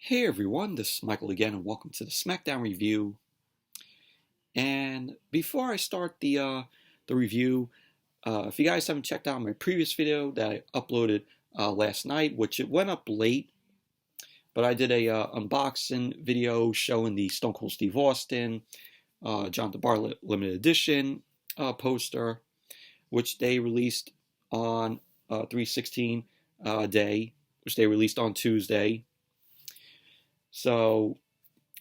Hey everyone, this is Michael again, and welcome to the Smackdown review. And before I start the review, if you guys haven't checked out my previous video that I uploaded last night, which it went up late, but I did a unboxing video showing the Stone Cold Steve Austin, Jonathan Bartlett limited edition poster, which they released on 3/16 day, which they released on Tuesday. So,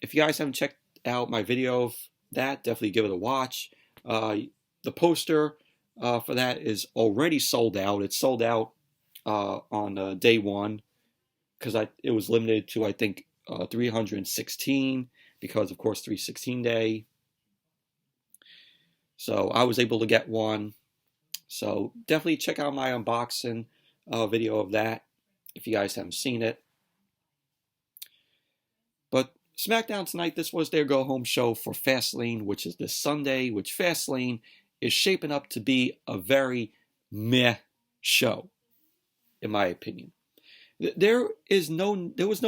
if you guys haven't checked out my video of that, definitely give it a watch. The poster for that is already sold out. It's sold out on day one because it was limited to, I think, 316 because, of course, 3/16 day. So, I was able to get one. So, definitely check out my unboxing video of that if you guys haven't seen it. But SmackDown tonight, this was their go-home show for FastLane, which is this Sunday, which FastLane is shaping up to be a very meh show, in my opinion. There was no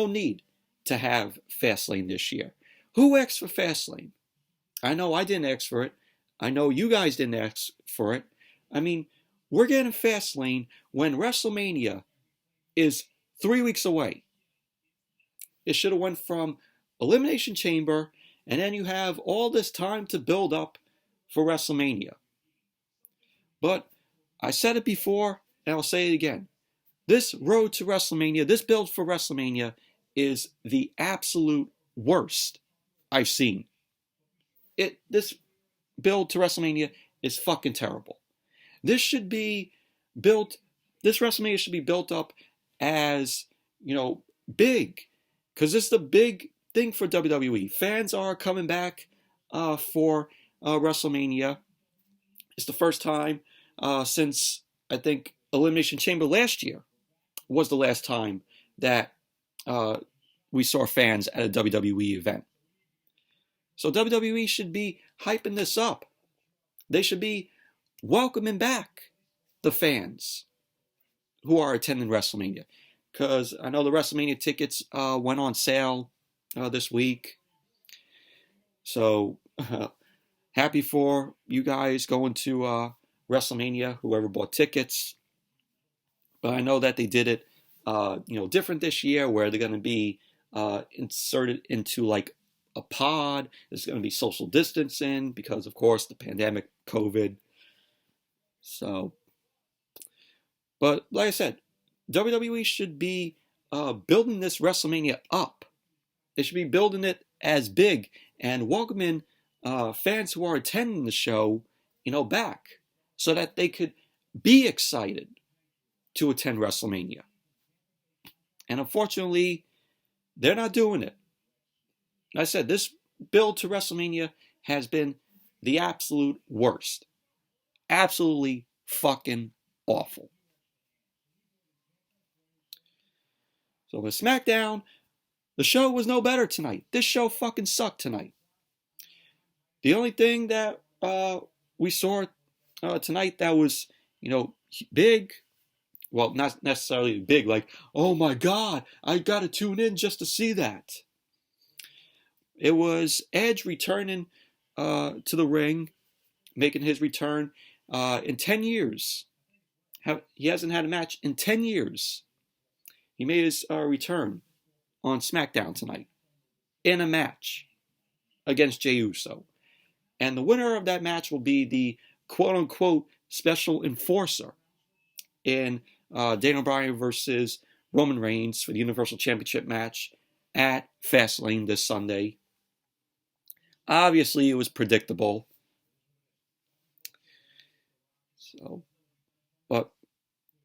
need to have FastLane this year. Who asked for FastLane? I know I didn't ask for it. I know you guys didn't ask for it. I mean, we're getting FastLane when WrestleMania is 3 weeks away. It should have went from Elimination Chamber, and then you have all this time to build up for WrestleMania. But I said it before, and I'll say it again. This road to WrestleMania, this build for WrestleMania, is the absolute worst I've seen. This build to WrestleMania is fucking terrible. This WrestleMania should be built up as, big. Because this is the big thing for WWE. Fans are coming back for WrestleMania. It's the first time since, I think, Elimination Chamber last year was the last time that we saw fans at a WWE event. So WWE should be hyping this up. They should be welcoming back the fans who are attending WrestleMania. Because I know the WrestleMania tickets went on sale this week. So, happy for you guys going to WrestleMania, whoever bought tickets. But I know that they did it, different this year, where they're going to be inserted into like a pod. There's going to be social distancing because, of course, the pandemic, COVID. So, but like I said, WWE should be building this WrestleMania up. They should be building it as big and welcoming fans who are attending the show, back so that they could be excited to attend WrestleMania. And unfortunately, they're not doing it. Like I said, this build to WrestleMania has been the absolute worst. Absolutely fucking awful. So with SmackDown, the show was no better tonight. This show fucking sucked tonight. The only thing that we saw tonight that was, big, well, not necessarily big, like, oh my God, I gotta tune in just to see that. It was Edge returning to the ring, making his return in 10 years. He hasn't had a match in 10 years. He made his return on SmackDown tonight in a match against Jey Uso. And the winner of that match will be the quote-unquote special enforcer in Daniel Bryan versus Roman Reigns for the Universal Championship match at FastLane this Sunday. Obviously, it was predictable. But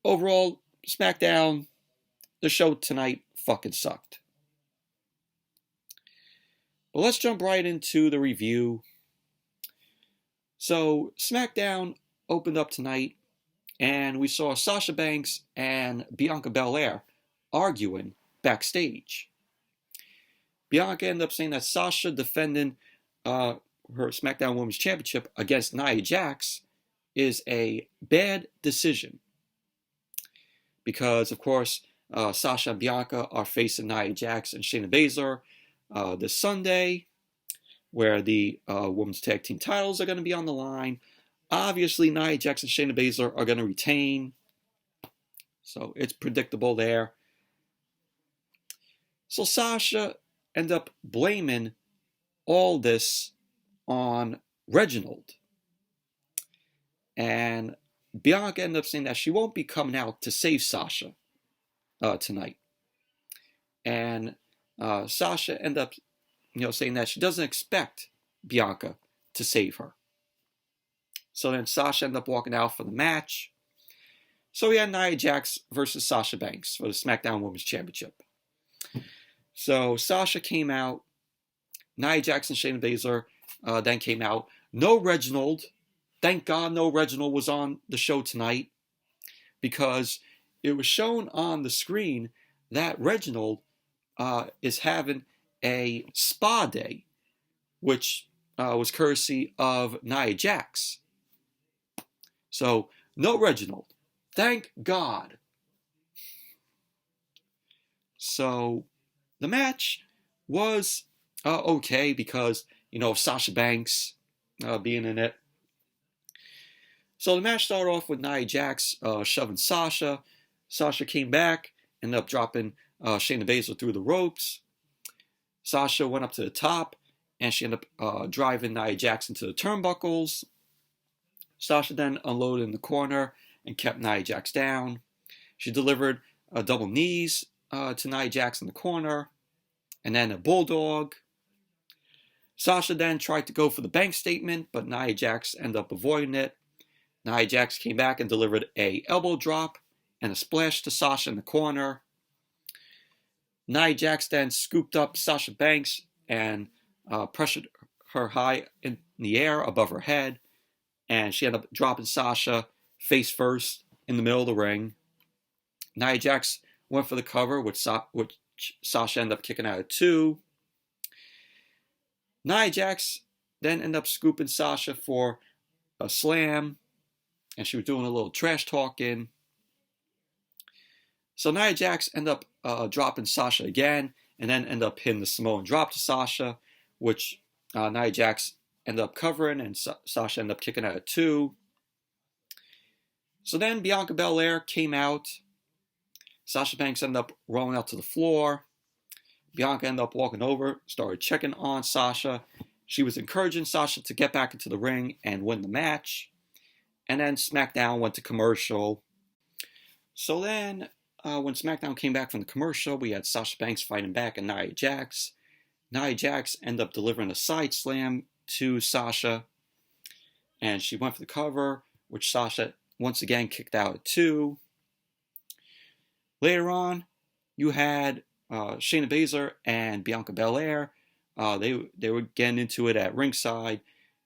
overall, SmackDown, the show tonight fucking sucked. But let's jump right into the review. So, SmackDown opened up tonight, and we saw Sasha Banks and Bianca Belair arguing backstage. Bianca ended up saying that Sasha defending her SmackDown Women's Championship against Nia Jax is a bad decision. Because, of course, Sasha and Bianca are facing Nia Jax and Shayna Baszler this Sunday, where the women's tag team titles are going to be on the line. Obviously, Nia Jax and Shayna Baszler are going to retain, so it's predictable there. So Sasha ended up blaming all this on Reginald. And Bianca ended up saying that she won't be coming out to save Sasha tonight. And Sasha ended up saying that she doesn't expect Bianca to save her. So then Sasha ended up walking out for the match. So we had Nia Jax versus Sasha Banks for the SmackDown Women's Championship. So Sasha came out. Nia Jax and Shayna Baszler then came out. No Reginald. Thank God no Reginald was on the show tonight, because it was shown on the screen that Reginald is having a spa day, which was courtesy of Nia Jax. So no Reginald. Thank God. So the match was okay, because, Sasha Banks being in it. So the match started off with Nia Jax shoving Sasha. Sasha came back, ended up dropping Shayna Baszler through the ropes. Sasha went up to the top, and she ended up driving Nia Jax into the turnbuckles. Sasha then unloaded in the corner and kept Nia Jax down. She delivered double knees to Nia Jax in the corner, and then a bulldog. Sasha then tried to go for the bank statement, but Nia Jax ended up avoiding it. Nia Jax came back and delivered a elbow drop and a splash to Sasha in the corner. Nia Jax then scooped up Sasha Banks and pressured her high in the air above her head, and she ended up dropping Sasha face first in the middle of the ring. Nia Jax went for the cover, which Sasha ended up kicking out at 2. Nia Jax then ended up scooping Sasha for a slam, and she was doing a little trash talking. So Nia Jax ended up dropping Sasha again, and then ended up hitting the Samoan drop to Sasha, which Nia Jax ended up covering, and Sasha ended up kicking out at 2. So then Bianca Belair came out. Sasha Banks ended up rolling out to the floor. Bianca ended up walking over, started checking on Sasha. She was encouraging Sasha to get back into the ring and win the match. And then SmackDown went to commercial. So then, when SmackDown came back from the commercial, we had Sasha Banks fighting back and Nia Jax. Nia Jax ended up delivering a side slam to Sasha, and she went for the cover, which Sasha once again kicked out at 2. Later on, you had Shayna Baszler and Bianca Belair. They were getting into it at ringside.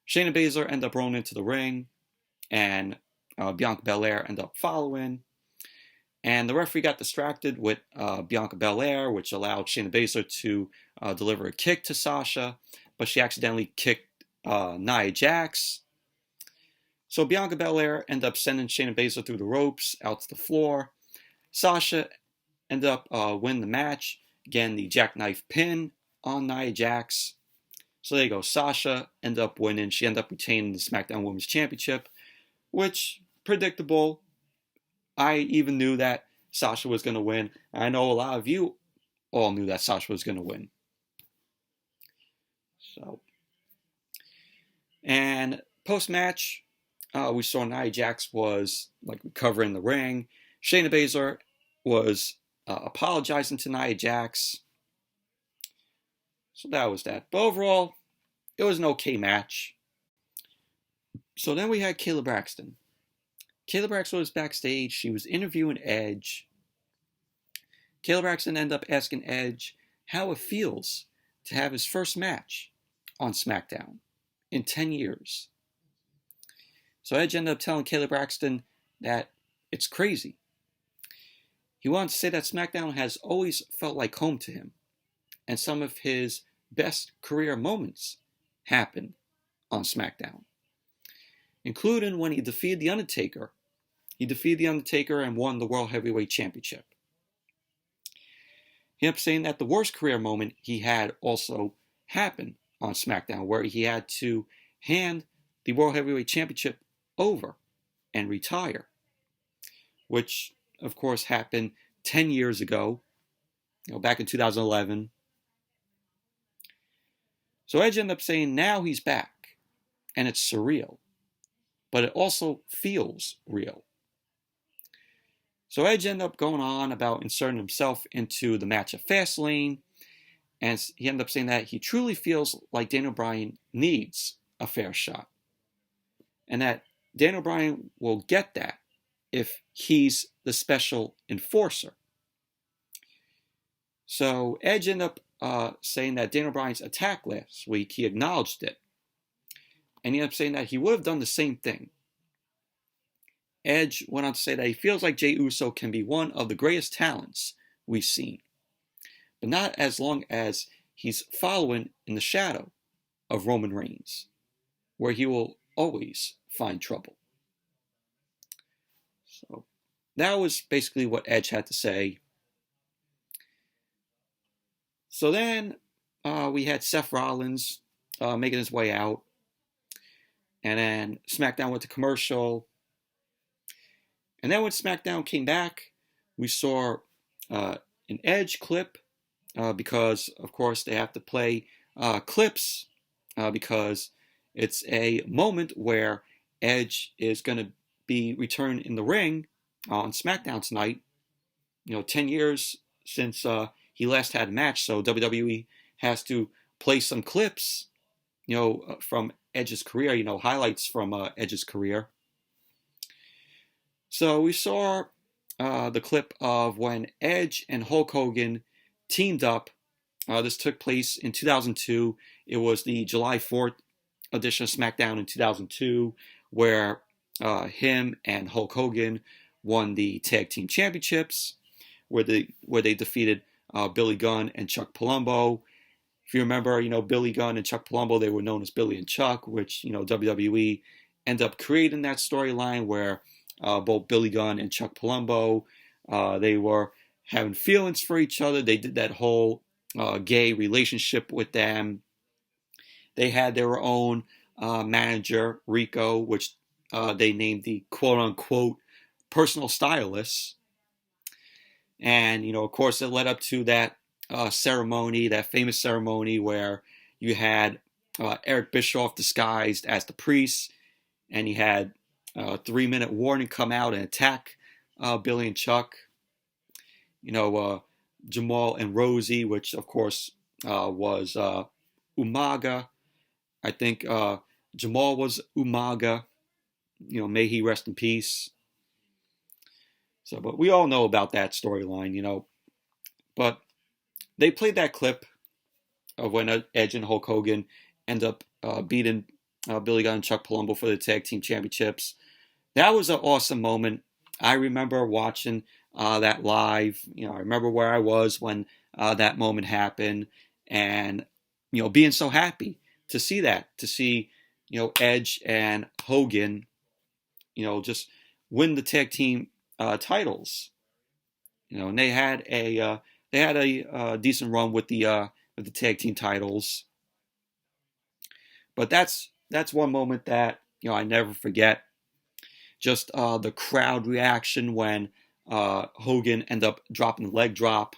Shayna Baszler ended up rolling into the ring, and Bianca Belair ended up following. And the referee got distracted with Bianca Belair, which allowed Shayna Baszler to deliver a kick to Sasha, but she accidentally kicked Nia Jax. So Bianca Belair ended up sending Shayna Baszler through the ropes out to the floor. Sasha ended up winning the match. Again, the jackknife pin on Nia Jax. So there you go. Sasha ended up winning. She ended up retaining the SmackDown Women's Championship, which, predictable. I even knew that Sasha was going to win. I know a lot of you all knew that Sasha was going to win. So, and post-match, we saw Nia Jax was recovering the ring. Shayna Baszler was apologizing to Nia Jax. So that was that. But overall, it was an okay match. So then we had Kayla Braxton. Kayla Braxton was backstage. She was interviewing Edge. Kayla Braxton ended up asking Edge how it feels to have his first match on SmackDown in 10 years. So Edge ended up telling Kayla Braxton that it's crazy. He wanted to say that SmackDown has always felt like home to him, and some of his best career moments happened on SmackDown, including when he defeated The Undertaker. He defeated The Undertaker and won the World Heavyweight Championship. he ended up saying that the worst career moment he had also happened on SmackDown, where he had to hand the World Heavyweight Championship over and retire, which of course happened 10 years ago, back in 2011. So Edge ended up saying now he's back, and it's surreal, but it also feels real. So Edge ended up going on about inserting himself into the match at FastLane, and he ended up saying that he truly feels like Daniel Bryan needs a fair shot, and that Daniel Bryan will get that if he's the special enforcer. So Edge ended up saying that Daniel Bryan's attack last week, he acknowledged it, and he ended up saying that he would have done the same thing. Edge went on to say that he feels like Jey Uso can be one of the greatest talents we've seen, but not as long as he's following in the shadow of Roman Reigns, where he will always find trouble. So that was basically what Edge had to say. So then we had Seth Rollins making his way out, and then SmackDown went to commercial. And then when SmackDown came back, we saw an Edge clip because, of course, they have to play clips because it's a moment where Edge is going to be returned in the ring on SmackDown tonight. 10 years since he last had a match, so WWE has to play some clips, from Edge's career, highlights from Edge's career. So we saw the clip of when Edge and Hulk Hogan teamed up. This took place in 2002. It was the July 4th edition of SmackDown in 2002, where him and Hulk Hogan won the Tag Team Championships, where they defeated Billy Gunn and Chuck Palumbo. If you remember, Billy Gunn and Chuck Palumbo, they were known as Billy and Chuck, which, WWE ended up creating that storyline where both Billy Gunn and Chuck Palumbo, they were having feelings for each other. They did that whole gay relationship with them. They had their own manager, Rico, which they named the quote-unquote personal stylist. And, of course, it led up to that ceremony, that famous ceremony where you had Eric Bischoff disguised as the priest, and he had a 3-minute warning come out and attack Billy and Chuck. Jamal and Rosie, which of course was Umaga. I think Jamal was Umaga. May he rest in peace. So, but we all know about that storyline, But they played that clip of when Edge and Hulk Hogan end up beating Billy Gunn and Chuck Palumbo for the Tag Team Championships. That was an awesome moment. I remember watching that live. I remember where I was when that moment happened, and being so happy to see that, Edge and Hogan, just win the tag team titles. And they had a decent run with the tag team titles. But that's one moment that I never forget. Just the crowd reaction when Hogan ended up dropping the leg drop,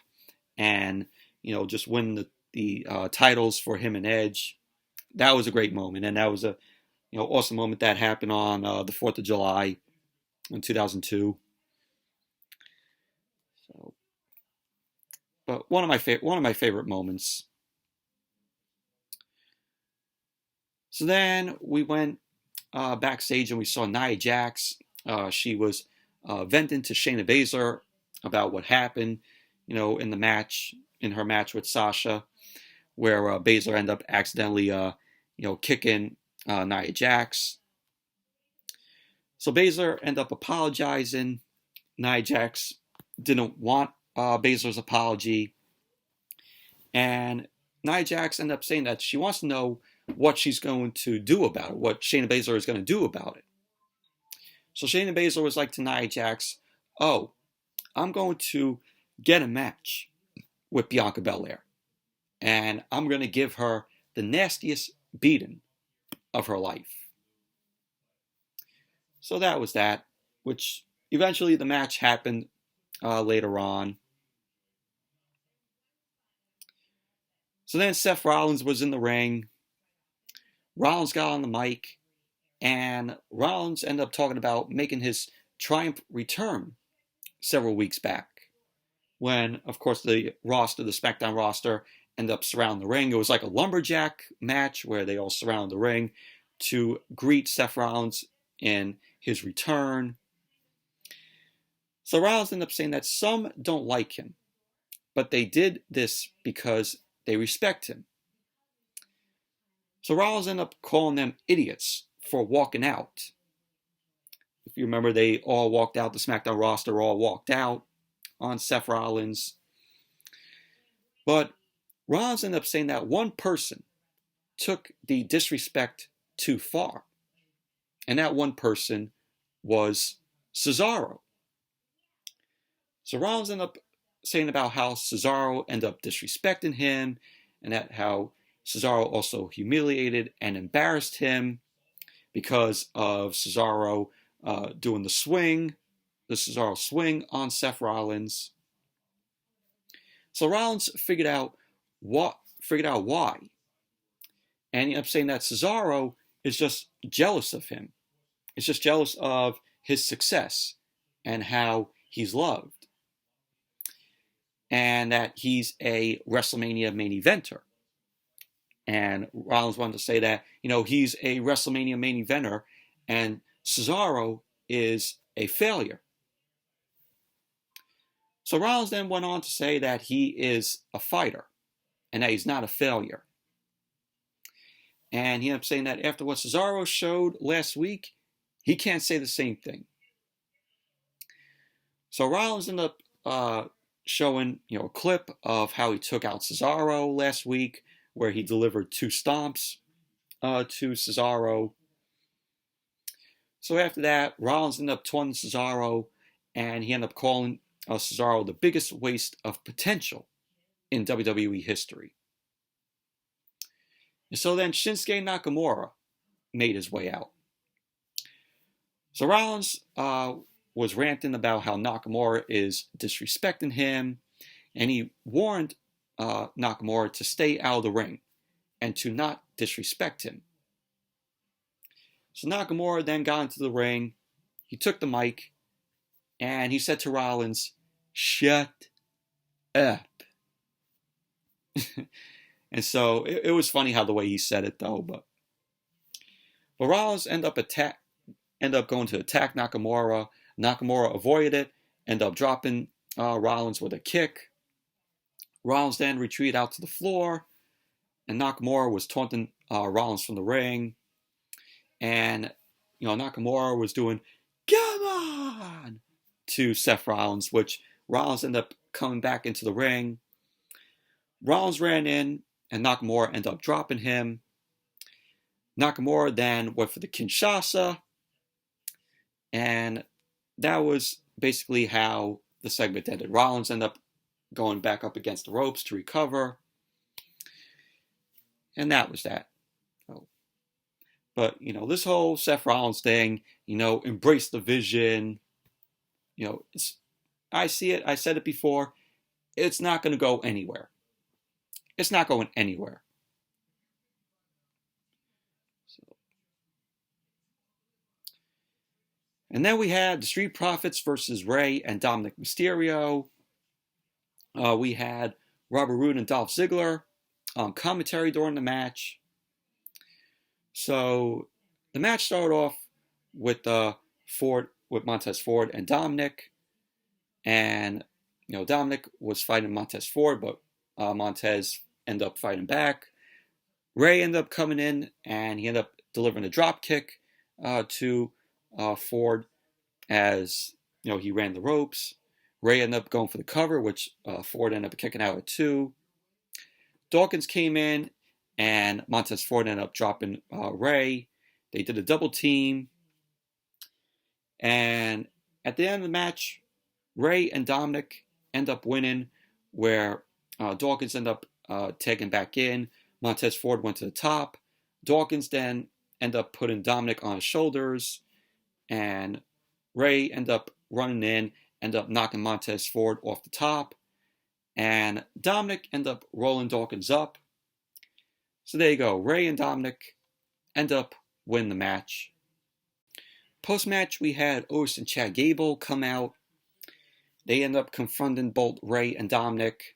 and just winning the titles for him and Edge. That was a great moment, and that was a awesome moment that happened on the 4th of July in 2002. So, but one of my favorite moments. So then we went backstage and we saw Nia Jax. She was venting to Shayna Baszler about what happened, in her match with Sasha, where Baszler ended up accidentally, kicking Nia Jax. So Baszler ended up apologizing. Nia Jax didn't want Baszler's apology, and Nia Jax ended up saying that she wants to know what she's going to do about it, what Shayna Baszler is going to do about it. So Shayna Baszler was like to Nia Jax, "Oh, I'm going to get a match with Bianca Belair. And I'm going to give her the nastiest beating of her life. So that was that, which eventually the match happened later on. So then Seth Rollins was in the ring. Rollins got on the mic, and Rollins ended up talking about making his triumph return several weeks back. When, of course, the SmackDown roster, ended up surrounding the ring. It was like a lumberjack match where they all surrounded the ring to greet Seth Rollins in his return. So Rollins ended up saying that some don't like him, but they did this because they respect him. So Rollins ended up calling them idiots for walking out. If you remember, they all walked out. The SmackDown roster all walked out on Seth Rollins. But Rollins ended up saying that one person took the disrespect too far. And that one person was Cesaro. So Rollins ended up saying about how Cesaro ended up disrespecting him, and that how Cesaro also humiliated and embarrassed him because of Cesaro doing the Cesaro swing on Seth Rollins. So Rollins figured out why, and he ended up saying that Cesaro is just jealous of him. It's just jealous of his success and how he's loved, and that he's a WrestleMania main eventer. And Rollins wanted to say that, he's a WrestleMania main eventer and Cesaro is a failure. So Rollins then went on to say that he is a fighter and that he's not a failure. And he ended up saying that after what Cesaro showed last week, he can't say the same thing. So Rollins ended up showing, a clip of how he took out Cesaro last week, where he delivered 2 stomps to Cesaro. So after that, Rollins ended up taunting Cesaro, and he ended up calling Cesaro the biggest waste of potential in WWE history. And so then Shinsuke Nakamura made his way out. So Rollins was ranting about how Nakamura is disrespecting him, and he warned Nakamura to stay out of the ring and to not disrespect him. So Nakamura then got into the ring, he took the mic, and he said to Rollins, "Shut up." And so it was funny how the way he said it though, but Rollins ended up going to attack Nakamura. Nakamura avoided it, ended up dropping Rollins with a kick. Rollins then retreated out to the floor, and Nakamura was taunting Rollins from the ring. And, Nakamura was doing, "Come on!" to Seth Rollins, which Rollins ended up coming back into the ring. Rollins ran in, and Nakamura ended up dropping him. Nakamura then went for the Kinshasa, and that was basically how the segment ended. Rollins ended up going back up against the ropes to recover, and that was that. But, this whole Seth Rollins thing, embrace the vision, I see it, I said it before, it's not going to go anywhere. It's not going anywhere. And then we had the Street Profits versus Rey and Dominik Mysterio. We had Robert Roode and Dolph Ziggler on commentary during the match. So the match started off with Montez Ford and Dominik. And, Dominik was fighting Montez Ford, but Montez ended up fighting back. Rey ended up coming in, and he ended up delivering a drop kick to Ford as, he ran the ropes. Rey ended up going for the cover, which Ford ended up kicking out at 2. Dawkins came in, and Montez Ford ended up dropping Rey. They did a double team. And at the end of the match, Rey and Dominik end up winning, where Dawkins ended up tagging back in. Montez Ford went to the top. Dawkins then ended up putting Dominik on his shoulders. And Ray ended up running in, ended up knocking Montez Ford off the top. And Dominik ended up rolling Dawkins up. So there you go. Ray and Dominik end up winning the match. Post-match, we had Otis and Chad Gable come out. They end up confronting both Ray and Dominik.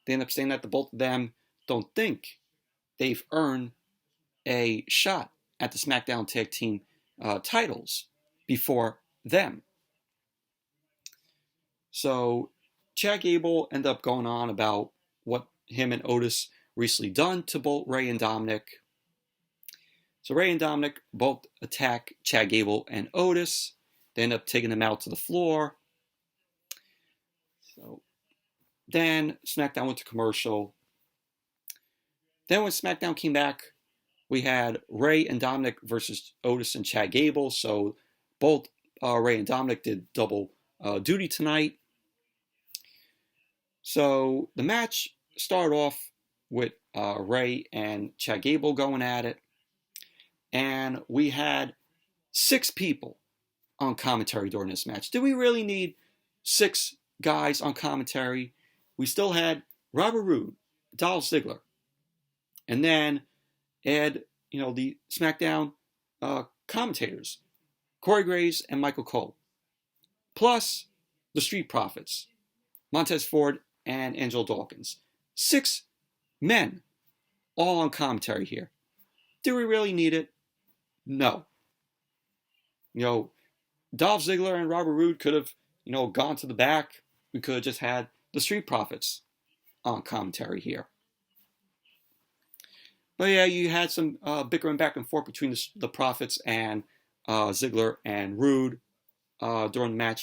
They end up saying that the both of them don't think they've earned a shot at the SmackDown Tag Team titles before them. So Chad Gable ended up going on about what him and Otis recently done to both Ray and Dominik. So Ray and Dominik both attack Chad Gable and Otis. They end up taking them out to the floor. So then SmackDown went to commercial. Then when SmackDown came back, we had Ray and Dominik versus Otis and Chad Gable. So both Ray and Dominik did double duty tonight. So the match started off with Ray and Chad Gable going at it. And we had 6 people on commentary during this match. Did we really need 6 guys on commentary? We still had Robert Roode, Dolph Ziggler, and then add, the SmackDown commentators, Corey Graves and Michael Cole, plus the Street Profits, Montez Ford and Angelo Dawkins. 6 men all on commentary here. Do we really need it? No. Dolph Ziggler and Robert Roode could have, gone to the back. We could have just had the Street Profits on commentary here. But yeah, you had some bickering back and forth between the Profits and Ziggler and Roode during the match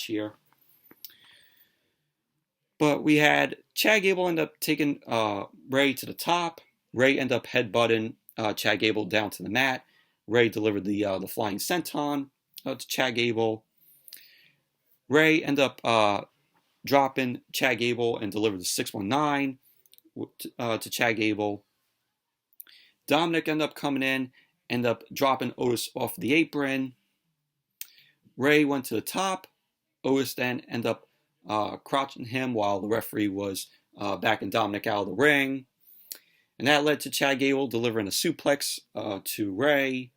here. But we had Chad Gable end up taking Ray to the top. Ray ended up headbutting Chad Gable down to the mat. Ray delivered the flying senton to Chad Gable. Ray ended up dropping Chad Gable and delivered the 619 to Chad Gable. Dominik ended up coming in, ended up dropping Otis off the apron. Ray went to the top. Otis then ended up crouching him while the referee was backing Dominik out of the ring. And that led to Chad Gable delivering a suplex to Ray.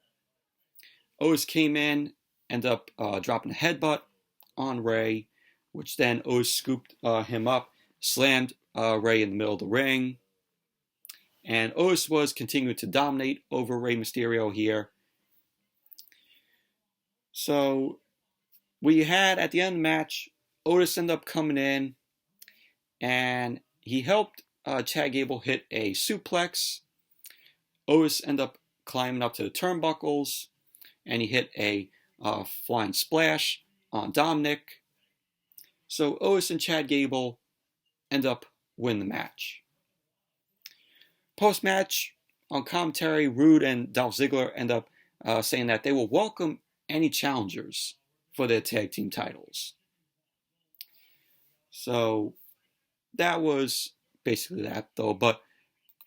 Otis came in, ended up dropping a headbutt on Ray, which then Otis scooped him up, slammed Ray in the middle of the ring. And Otis was continuing to dominate over Rey Mysterio here. So we had, at the end of the match, Otis ended up coming in, and he helped Chad Gable hit a suplex. Otis ended up climbing up to the turnbuckles, and he hit a flying splash on Dominik. So Otis and Chad Gable end up winning the match. Post-match, on commentary, Roode and Dolph Ziggler end up saying that they will welcome any challengers for their tag team titles. So that was basically that, though. But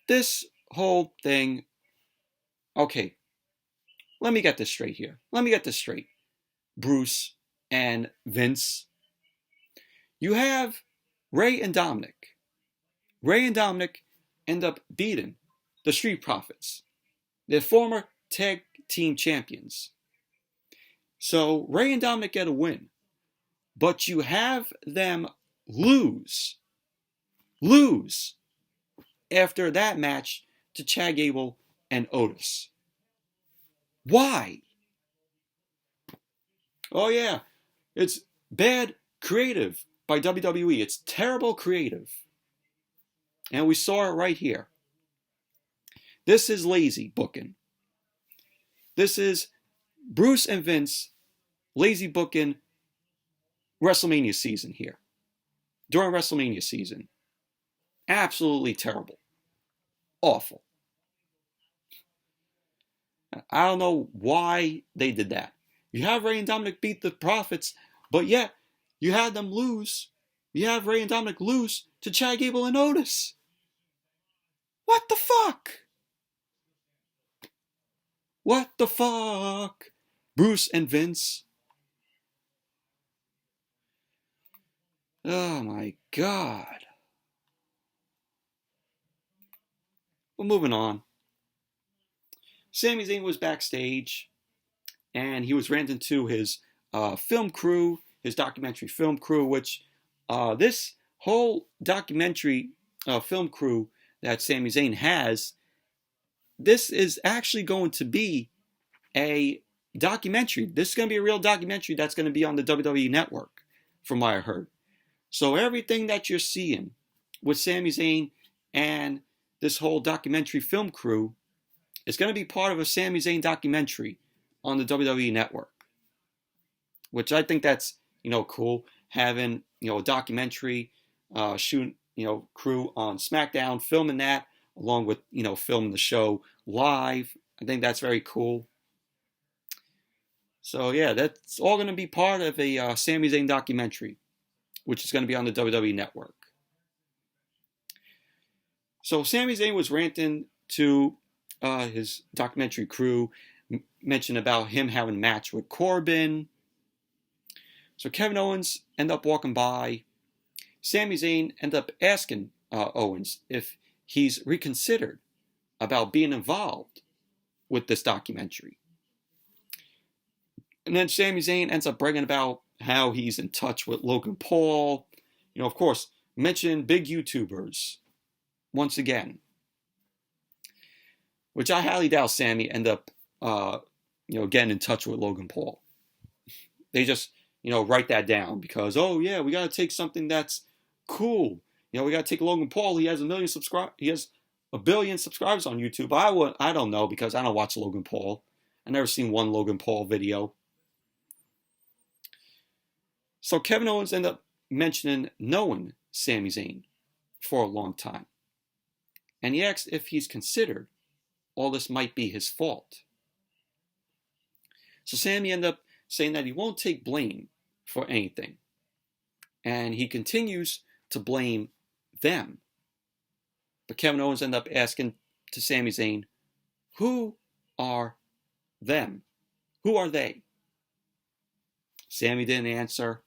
this whole thing, okay, let me get this straight here. Bruce and Vince. You have Ray and Dominik. Ray and Dominik end up beating the Street Profits, their former tag team champions. So Ray and Dominik get a win. But you have them lose after that match to Chad Gable and Otis. Why? Oh yeah, it's bad creative by WWE. It's terrible creative. And we saw it right here. This is lazy booking. This is Bruce and Vince lazy booking WrestleMania season here. During WrestleMania season. Absolutely terrible. Awful. I don't know why they did that. You have Ray and Dominik beat the Profits, but yet you had them lose you have Rey and Dominik lose to Chad Gable and Otis. What the fuck? What the fuck? Bruce and Vince. Oh my God. Well, moving on. Sami Zayn was backstage, and he was ranting to his film crew, his documentary film crew, which this whole documentary film crew that Sami Zayn has, this is actually going to be a documentary. This is going to be a real documentary that's going to be on the WWE Network, from what I heard. So everything that you're seeing with Sami Zayn and this whole documentary film crew is going to be part of a Sami Zayn documentary on the WWE Network, which I think that's, cool, having, a documentary shoot, crew on SmackDown, filming that, along with, filming the show live. I think that's very cool. So yeah, that's all going to be part of a Sami Zayn documentary, which is going to be on the WWE Network. So Sami Zayn was ranting to his documentary crew, mentioned about him having a match with Corbin. So Kevin Owens ended up walking by. Sami Zayn ended up asking Owens if he's reconsidered about being involved with this documentary. And then Sami Zayn ends up bragging about how he's in touch with Logan Paul. Of course, mentioning big YouTubers once again. Which I highly doubt Sami end up, getting in touch with Logan Paul. They just, write that down because, oh yeah, we got to take something that's cool. We got to take Logan Paul. He has He has 1 billion subscribers on YouTube. I don't know because I don't watch Logan Paul. I never seen one Logan Paul video. So Kevin Owens ended up knowing Sami Zayn for a long time. And he asked if he's considered all this might be his fault. So Sami ended up saying that he won't take blame for anything. And he continues to blame them. But Kevin Owens ended up asking to Sami Zayn, who are them? Who are they? Sami didn't answer.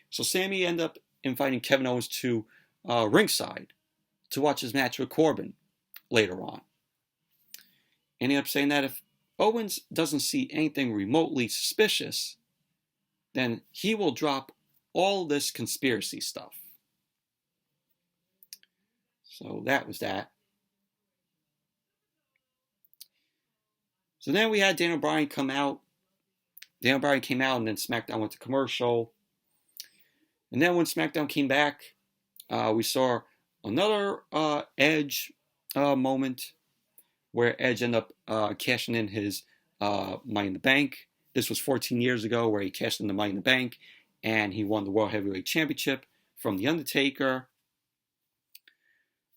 So Sami ended up inviting Kevin Owens to ringside to watch his match with Corbin later on. And he ended up saying that if Owens doesn't see anything remotely suspicious, then he will drop all this conspiracy stuff. So that was that. So then we had Daniel Bryan come out. Daniel Bryan came out and then SmackDown went to commercial. And then when SmackDown came back, we saw another Edge moment where Edge ended up cashing in his Money in the Bank. This was 14 years ago where he cashed in the Money in the Bank and he won the World Heavyweight Championship from The Undertaker.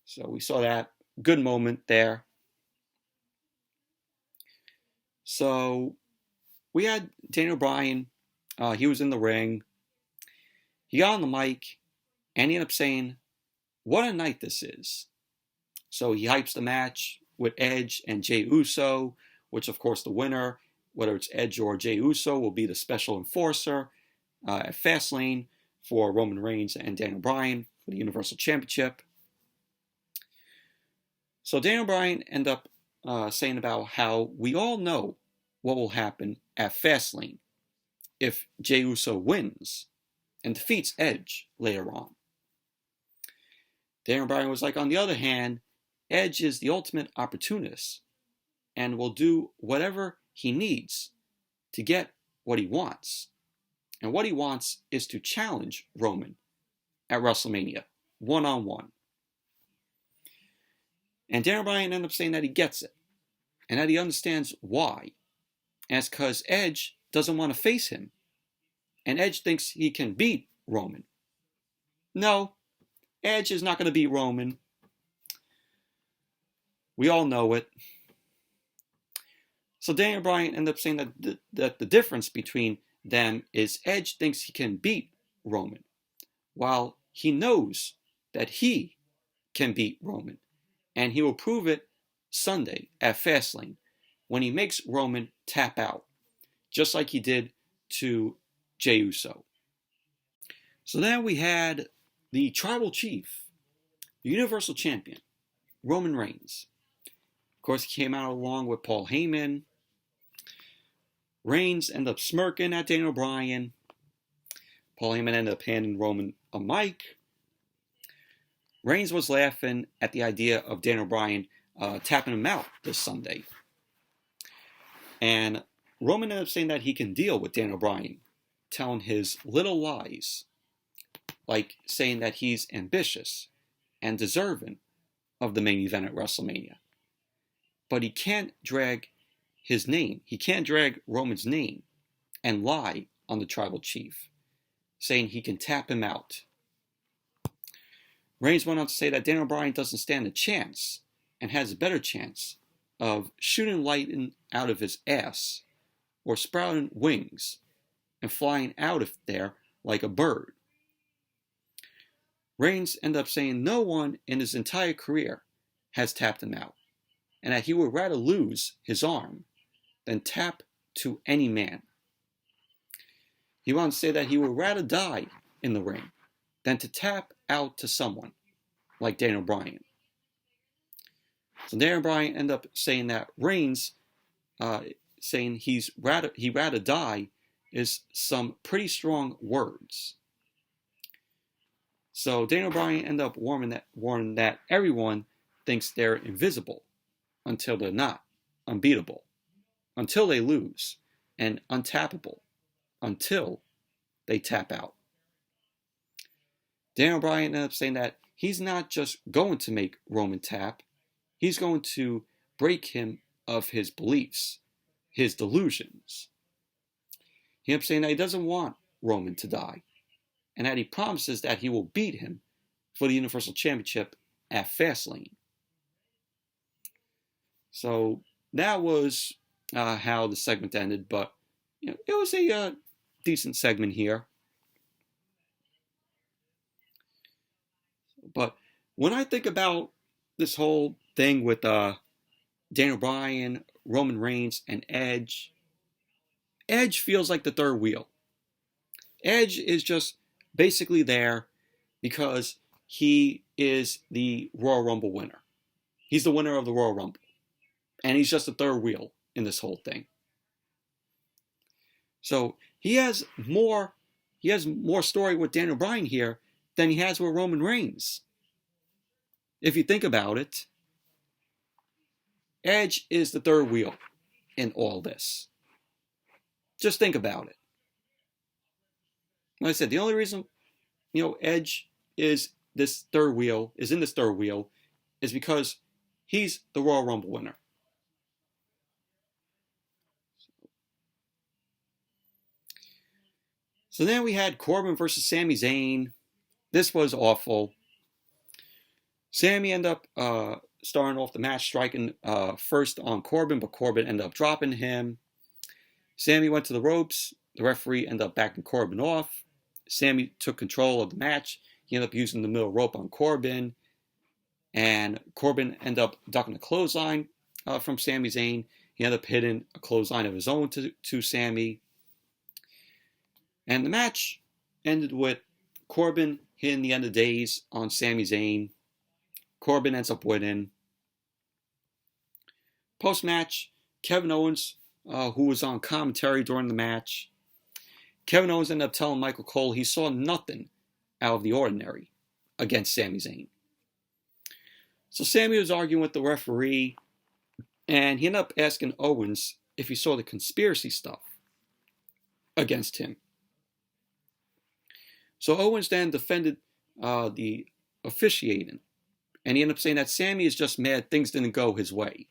So we saw that. Good moment there. So we had Daniel Bryan. He was in the ring. He got on the mic and he ended up saying, what a night this is. So he hypes the match with Edge and Jey Uso, which of course the winner, whether it's Edge or Jey Uso, will be the special enforcer at FastLane for Roman Reigns and Daniel Bryan for the Universal Championship. So Daniel Bryan ended up saying about how we all know what will happen at FastLane if Jey Uso wins and defeats Edge later on. Daniel Bryan was like, on the other hand, Edge is the ultimate opportunist and will do whatever he needs to get what he wants. And what he wants is to challenge Roman at WrestleMania, one-on-one. And Daniel Bryan ended up saying that he gets it and that he understands why. And it's because Edge doesn't want to face him. And Edge thinks he can beat Roman. No, Edge is not going to beat Roman. We all know it. So Daniel Bryan ended up saying that the difference between them is Edge thinks he can beat Roman, while he knows that he can beat Roman, and he will prove it Sunday at FastLane when he makes Roman tap out, just like he did to Jey Uso. So then we had the Tribal Chief, the Universal Champion, Roman Reigns. Of course, he came out along with Paul Heyman. Reigns ended up smirking at Daniel Bryan. Paul Heyman ended up handing Roman a mic. Reigns was laughing at the idea of Daniel Bryan tapping him out this Sunday. And Roman ended up saying that he can deal with Daniel Bryan, telling his little lies, like saying that he's ambitious and deserving of the main event at WrestleMania. But he can't drag his name. He can't drag Roman's name and lie on the Tribal Chief, saying he can tap him out. Reigns went on to say that Daniel Bryan doesn't stand a chance and has a better chance of shooting lightning out of his ass or sprouting wings and flying out of there like a bird. Reigns ended up saying no one in his entire career has tapped him out, and that he would rather lose his arm than tap to any man. He wanted to say that he would rather die in the ring than to tap out to someone like Daniel Bryan. So Daniel Bryan ended up saying that Reigns saying he'd rather die is some pretty strong words. So Daniel Bryan ended up warning that everyone thinks they're invisible until they're not, unbeatable, until they lose, and untappable until they tap out. Daniel Bryan ended up saying that he's not just going to make Roman tap, he's going to break him of his beliefs, his delusions. He ended up saying that he doesn't want Roman to die, and that he promises that he will beat him for the Universal Championship at FastLane. So that was how the segment ended, but it was a decent segment here. But when I think about this whole thing with Daniel Bryan, Roman Reigns, and Edge feels like the third wheel. Edge is just basically there because he is the Royal Rumble winner. He's the winner of the Royal Rumble. And he's just the third wheel in this whole thing. So he has more story with Daniel Bryan here than he has with Roman Reigns. If you think about it, Edge is the third wheel in all this. Just think about it. Like I said, the only reason Edge is in this third wheel is because he's the Royal Rumble winner. So then we had Corbin versus Sami Zayn. This was awful. Sami ended up starting off the match, striking first on Corbin, but Corbin ended up dropping him. Sami went to the ropes. The referee ended up backing Corbin off. Sami took control of the match. He ended up using the middle rope on Corbin. And Corbin ended up ducking a clothesline from Sami Zayn. He ended up hitting a clothesline of his own to Sami. And the match ended with Corbin hitting the end of days on Sami Zayn. Corbin ends up winning. Post-match, Kevin Owens, who was on commentary during the match, Kevin Owens ended up telling Michael Cole he saw nothing out of the ordinary against Sami Zayn. So Sami was arguing with the referee, and he ended up asking Owens if he saw the conspiracy stuff against him. So Owens then defended the officiating, and he ended up saying that Sami is just mad things didn't go his way.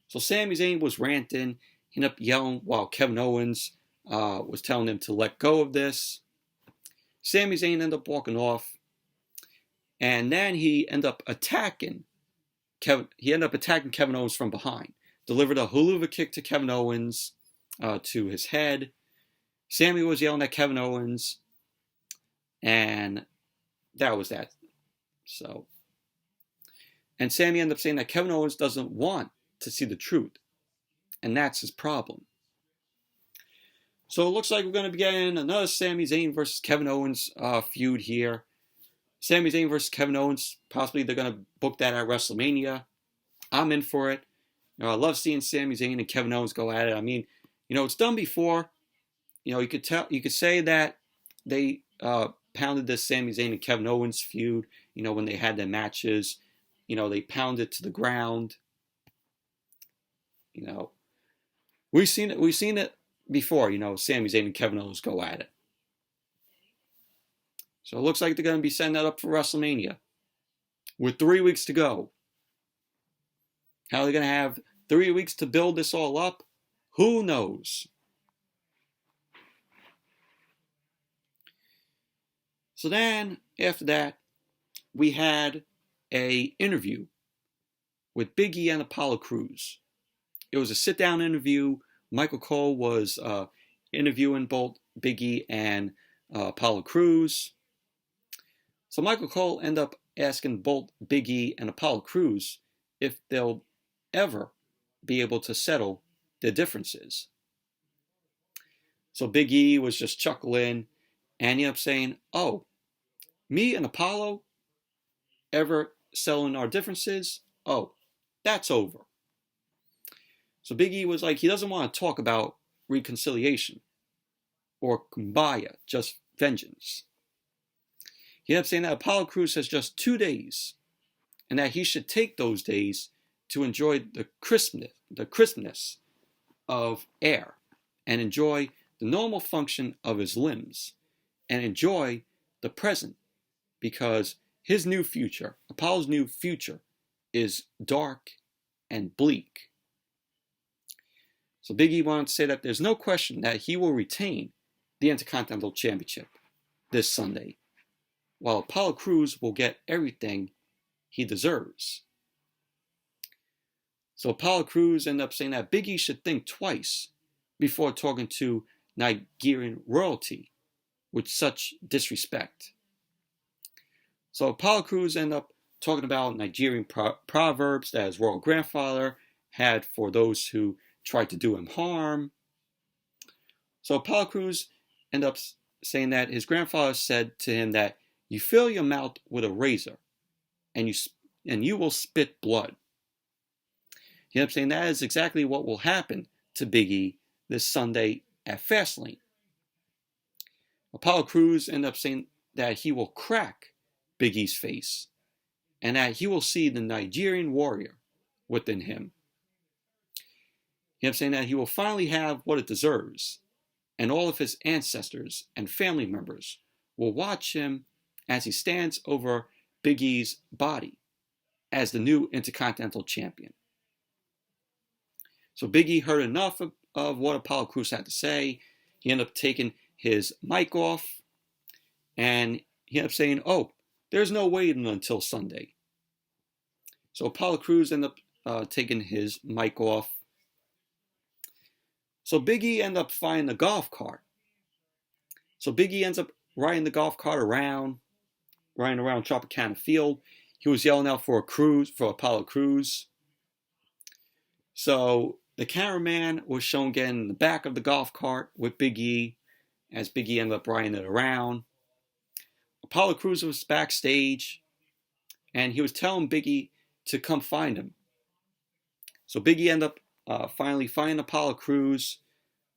So Sami Zayn was ranting. He ended up yelling while Kevin Owens was telling him to let go of this. Sami Zayn ended up walking off, and then he ended up attacking Kevin Owens from behind. Delivered a haluva kick to Kevin Owens to his head. Sami was yelling at Kevin Owens, and that was that. So, and Sami ended up saying that Kevin Owens doesn't want to see the truth, and that's his problem. So it looks like we're going to be getting another Sami Zayn versus Kevin Owens feud here. Sami Zayn versus Kevin Owens, possibly they're going to book that at WrestleMania. I'm in for it. I love seeing Sami Zayn and Kevin Owens go at it. I mean, it's done before. You could say that they pounded this Sami Zayn and Kevin Owens feud. When they had their matches, they pounded to the ground. We've seen it before. Sami Zayn and Kevin Owens go at it. So it looks like they're going to be setting that up for WrestleMania with 3 weeks to go. How they're going to have 3 weeks to build this all up, who knows? So then, after that, we had an interview with Big E and Apollo Crews. It was a sit-down interview. Michael Cole was interviewing both Big E and Apollo Crews. So Michael Cole ended up asking both Big E and Apollo Crews if they'll ever be able to settle their differences. So Big E was just chuckling, and he ended up saying, "Oh, me and Apollo ever settling our differences? Oh, that's over." So Big E was like, he doesn't want to talk about reconciliation or kumbaya, just vengeance. He ended up saying that Apollo Crews has just 2 days, and that he should take those days to enjoy the crispness of air, and enjoy the normal function of his limbs, and enjoy the present, because his new future, Apollo's new future, is dark and bleak. So Big E wanted to say that there's no question that he will retain the Intercontinental Championship this Sunday, while Apollo Crews will get everything he deserves. So Apollo Crews ended up saying that Big E should think twice before talking to Nigerian royalty with such disrespect. So Apollo Crews ended up talking about Nigerian proverbs that his royal grandfather had for those who tried to do him harm. So Apollo Crews ended up saying that his grandfather said to him that you fill your mouth with a razor and you will spit blood. He ended up saying that is exactly what will happen to Big E this Sunday at FastLane. Apollo Crews ended up saying that he will crack Big E's face and that he will see the Nigerian warrior within him. He ended up saying that he will finally have what it deserves, and all of his ancestors and family members will watch him as he stands over Big E's body as the new Intercontinental Champion. So Big E heard enough of what Apollo Crews had to say. He ended up taking his mic off, and he ended up saying, "Oh, there's no waiting until Sunday." So Apollo Crews ended up taking his mic off. So Big E ended up finding a golf cart. So Big E ends up riding the golf cart around Tropicana Field. He was yelling out for Apollo Crews. So the cameraman was shown getting in the back of the golf cart with Big E, as Big E ended up riding it around. Apollo Crews was backstage, and he was telling Big E to come find him. So Big E ended up finally finding Apollo Crews.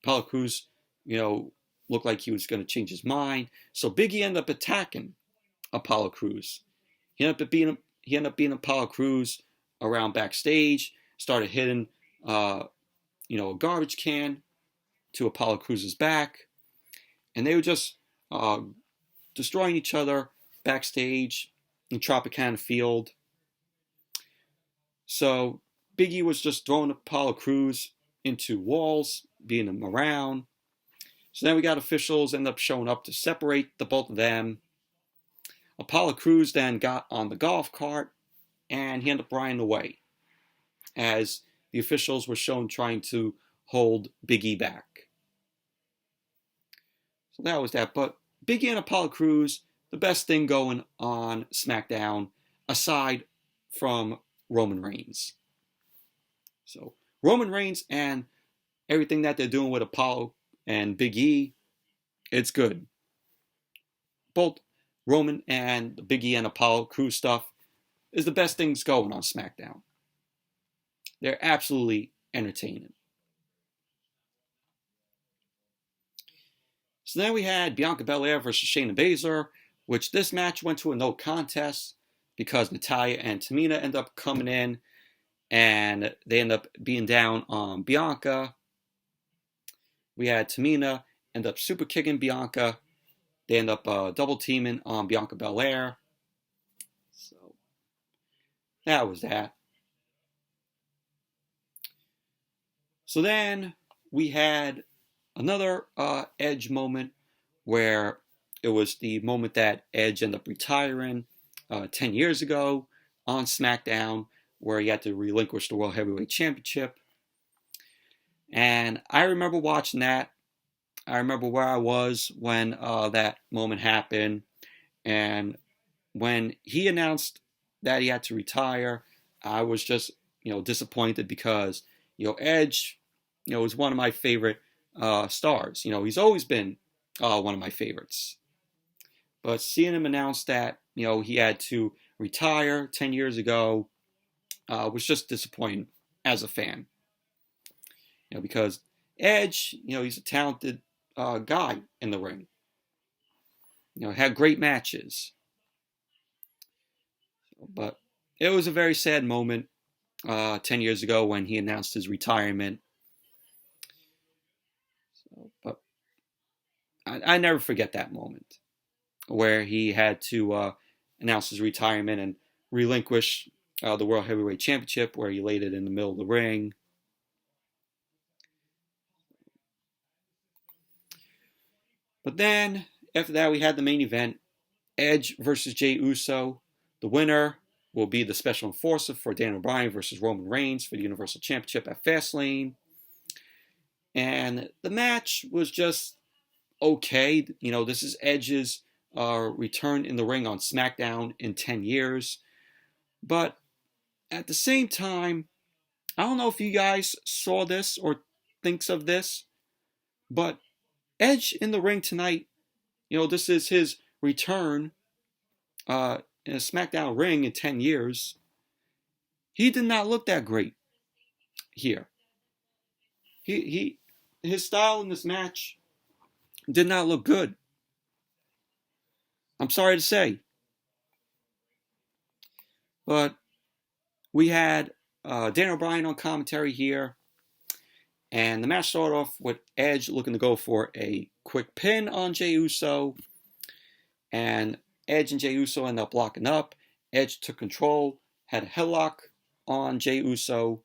Apollo Crews, looked like he was going to change his mind. So Big E ended up attacking Apollo Crews. He ended up beating Apollo Crews around backstage. Started hitting, a garbage can to Apollo Crews' back, and they were just destroying each other backstage in Tropicana Field. So Big E was just throwing Apollo Crews into walls, beating him around. So then we got officials end up showing up to separate the both of them. Apollo Crews then got on the golf cart, and he ended up riding away, as the officials were shown trying to hold Big E back. So that was that. But Big E and Apollo Crews the best thing going on SmackDown aside from Roman Reigns. So Roman Reigns and everything that they're doing with Apollo and Big E, it's good. Both Roman and the Big E and Apollo crew stuff is the best things going on SmackDown. They're absolutely entertaining. So then we had Bianca Belair versus Shayna Baszler, which this match went to a no contest because Natalya and Tamina end up coming in and they end up being down on Bianca. We had Tamina end up super kicking Bianca. They end up double teaming on Bianca Belair. So that was that. So then we had another Edge moment where it was the moment that Edge ended up retiring 10 years ago on SmackDown, where he had to relinquish the World Heavyweight Championship. And I remember watching that. I remember where I was when that moment happened. And when he announced that he had to retire, I was just, disappointed because, Edge, is one of my favorite stars. He's always been one of my favorites. But seeing him announce that, he had to retire 10 years ago was just disappointing as a fan. Because Edge, he's a talented guy in the ring. Had great matches. But it was a very sad moment 10 years ago when he announced his retirement. But I never forget that moment where he had to announce his retirement and relinquish the World Heavyweight Championship, where he laid it in the middle of the ring. But then, after that, we had the main event, Edge versus Jey Uso. The winner will be the special enforcer for Daniel Bryan versus Roman Reigns for the Universal Championship at FastLane. And the match was just okay. This is Edge's return in the ring on SmackDown in 10 years. But at the same time, I don't know if you guys saw this or thinks of this, but Edge in the ring tonight, this is his return in a SmackDown ring in 10 years. He did not look that great here. His style in this match did not look good. I'm sorry to say. But we had Daniel Bryan on commentary here. And the match started off with Edge looking to go for a quick pin on Jey Uso. And Edge and Jey Uso ended up locking up. Edge took control, had a headlock on Jey Uso.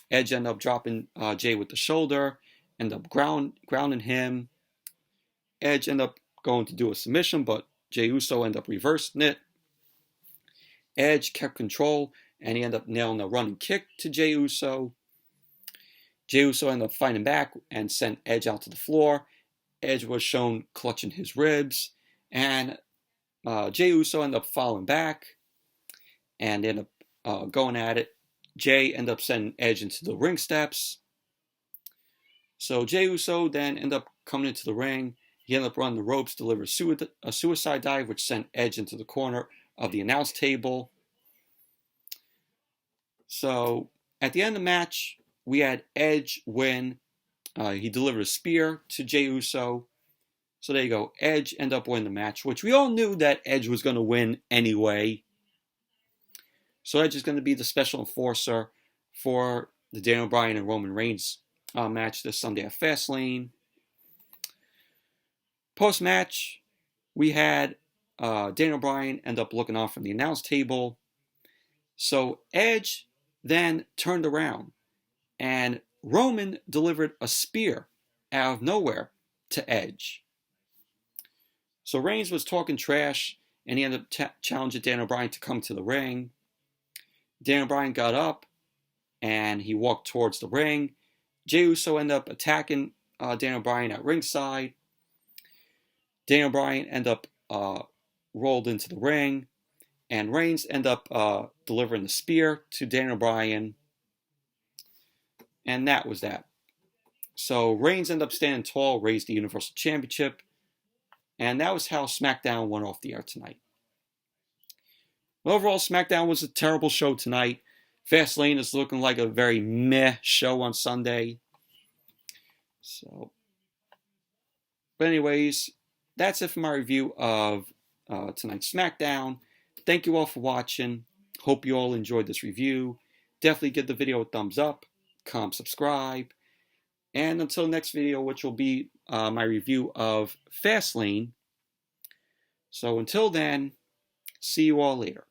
Edge ended up dropping Jey with the shoulder, ended up grounding him. Edge ended up going to do a submission, but Jey Uso ended up reversing it. Edge kept control, and he ended up nailing a running kick to Jey Uso. Jey Uso ended up fighting back and sent Edge out to the floor. Edge was shown clutching his ribs, and Jey Uso ended up falling back and ended up going at it. Jey ended up sending Edge into the ring steps. So Jey Uso then ended up coming into the ring. He ended up running the ropes, delivered a suicide dive, which sent Edge into the corner of the announce table. So at the end of the match, we had Edge win. He delivered a spear to Jey Uso. So there you go. Edge ended up winning the match, which we all knew that Edge was going to win anyway. So Edge is going to be the special enforcer for the Daniel Bryan and Roman Reigns match this Sunday at FastLane. Post-match, we had Daniel Bryan end up looking off from the announce table. So Edge then turned around, and Roman delivered a spear out of nowhere to Edge. So Reigns was talking trash, and he ended up challenging Daniel Bryan to come to the ring. Daniel Bryan got up, and he walked towards the ring. Jey Uso ended up attacking Daniel Bryan at ringside. Daniel Bryan ended up rolled into the ring, and Reigns ended up delivering the spear to Daniel Bryan, and that was that. So Reigns ended up standing tall, raised the Universal Championship, and that was how SmackDown went off the air tonight. Well, overall, SmackDown was a terrible show tonight. FastLane is looking like a very meh show on Sunday. So, but anyways, that's it for my review of tonight's SmackDown. Thank you all for watching. Hope you all enjoyed this review. Definitely give the video a thumbs up, comment, subscribe. And until the next video, which will be my review of FastLane. So until then, see you all later.